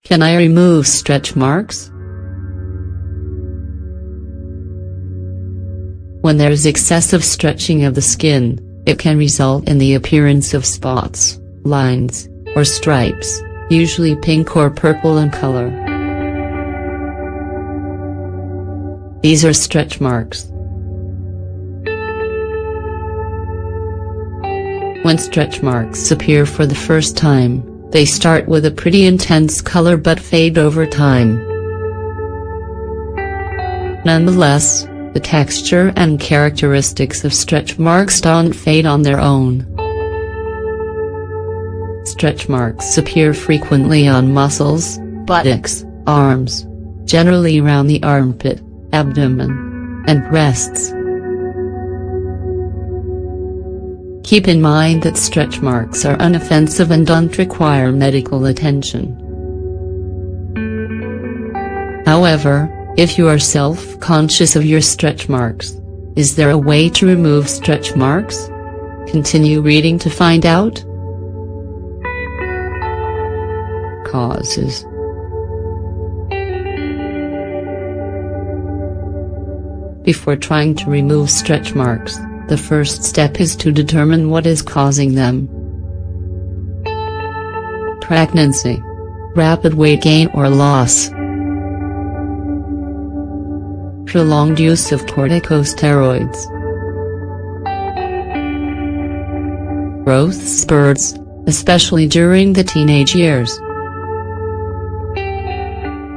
Can I remove stretch marks? When there's excessive stretching of the skin, it can result in the appearance of spots, lines, or stripes, usually pink or purple in color. These are stretch marks. When stretch marks appear for the first time, they start with a pretty intense color but fade over time. Nonetheless, the texture and characteristics of stretch marks don't fade on their own. Stretch marks appear frequently on muscles, buttocks, arms, generally around the armpit, abdomen, and breasts. Keep in mind that stretch marks are inoffensive and don't require medical attention. However, if you are self-conscious of your stretch marks, is there a way to remove stretch marks? Continue reading to find out. Causes. Before trying to remove stretch marks, the first step is to determine what is causing them. Pregnancy, rapid weight gain or loss, prolonged use of corticosteroids, growth spurts, especially during the teenage years,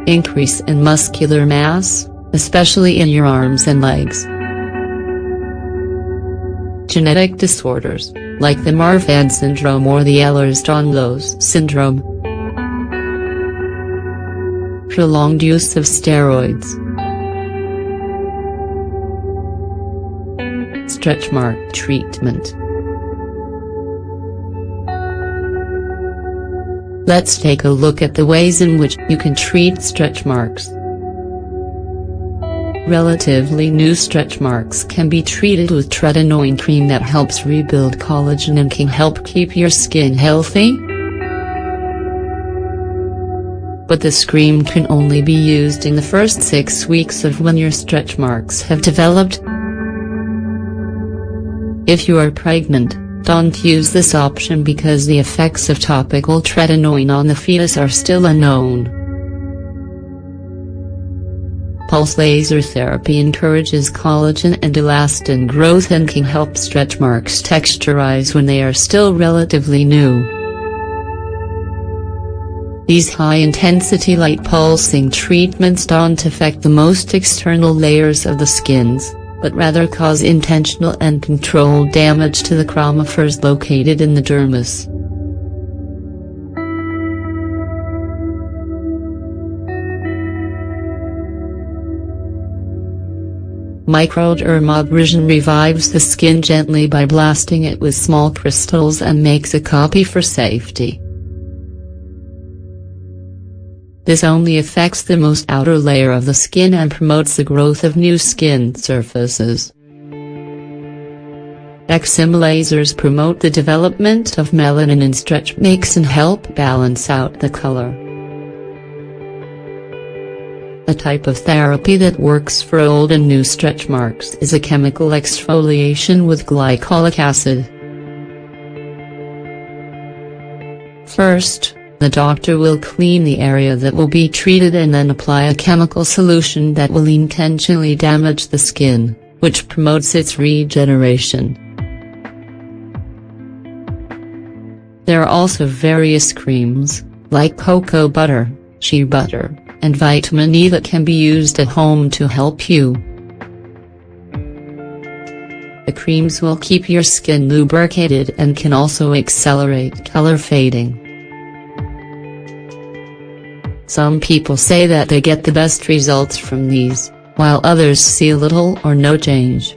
increase in muscular mass, especially in your arms and legs. Genetic disorders, like the Marfan syndrome or the Ehlers-Danlos syndrome. Prolonged use of steroids. Stretch mark treatment. Let's take a look at the ways in which you can treat stretch marks. Relatively new stretch marks can be treated with tretinoin cream that helps rebuild collagen and can help keep your skin healthy. But this cream can only be used in the first 6 weeks of when your stretch marks have developed. If you are pregnant, don't use this option because the effects of topical tretinoin on the fetus are still unknown. Pulse laser therapy encourages collagen and elastin growth and can help stretch marks texturize when they are still relatively new. These high-intensity light pulsing treatments don't affect the most external layers of the skins, but rather cause intentional and controlled damage to the chromatophores located in the dermis. Microdermabrasion revives the skin gently by blasting it with small crystals and makes a copy for safety. This only affects the most outer layer of the skin and promotes the growth of new skin surfaces. Exim lasers promote the development of melanin in stretch marks and help balance out the color. A type of therapy that works for old and new stretch marks is a chemical exfoliation with glycolic acid. First, the doctor will clean the area that will be treated and then apply a chemical solution that will intentionally damage the skin, which promotes its regeneration. There are also various creams, like cocoa butter, shea butter, and vitamin E that can be used at home to help you. The creams will keep your skin lubricated and can also accelerate color fading. Some people say that they get the best results from these, while others see little or no change.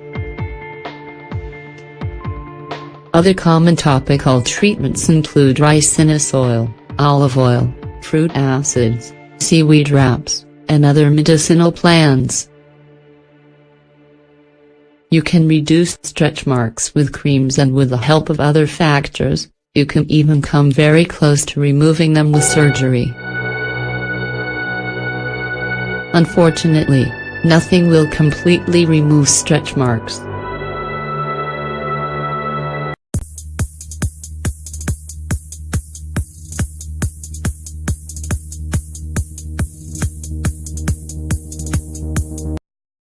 Other common topical treatments include ricinus oil, olive oil, fruit acids, seaweed wraps, and other medicinal plants. You can reduce stretch marks with creams, and with the help of other factors, you can even come very close to removing them with surgery. Unfortunately, nothing will completely remove stretch marks.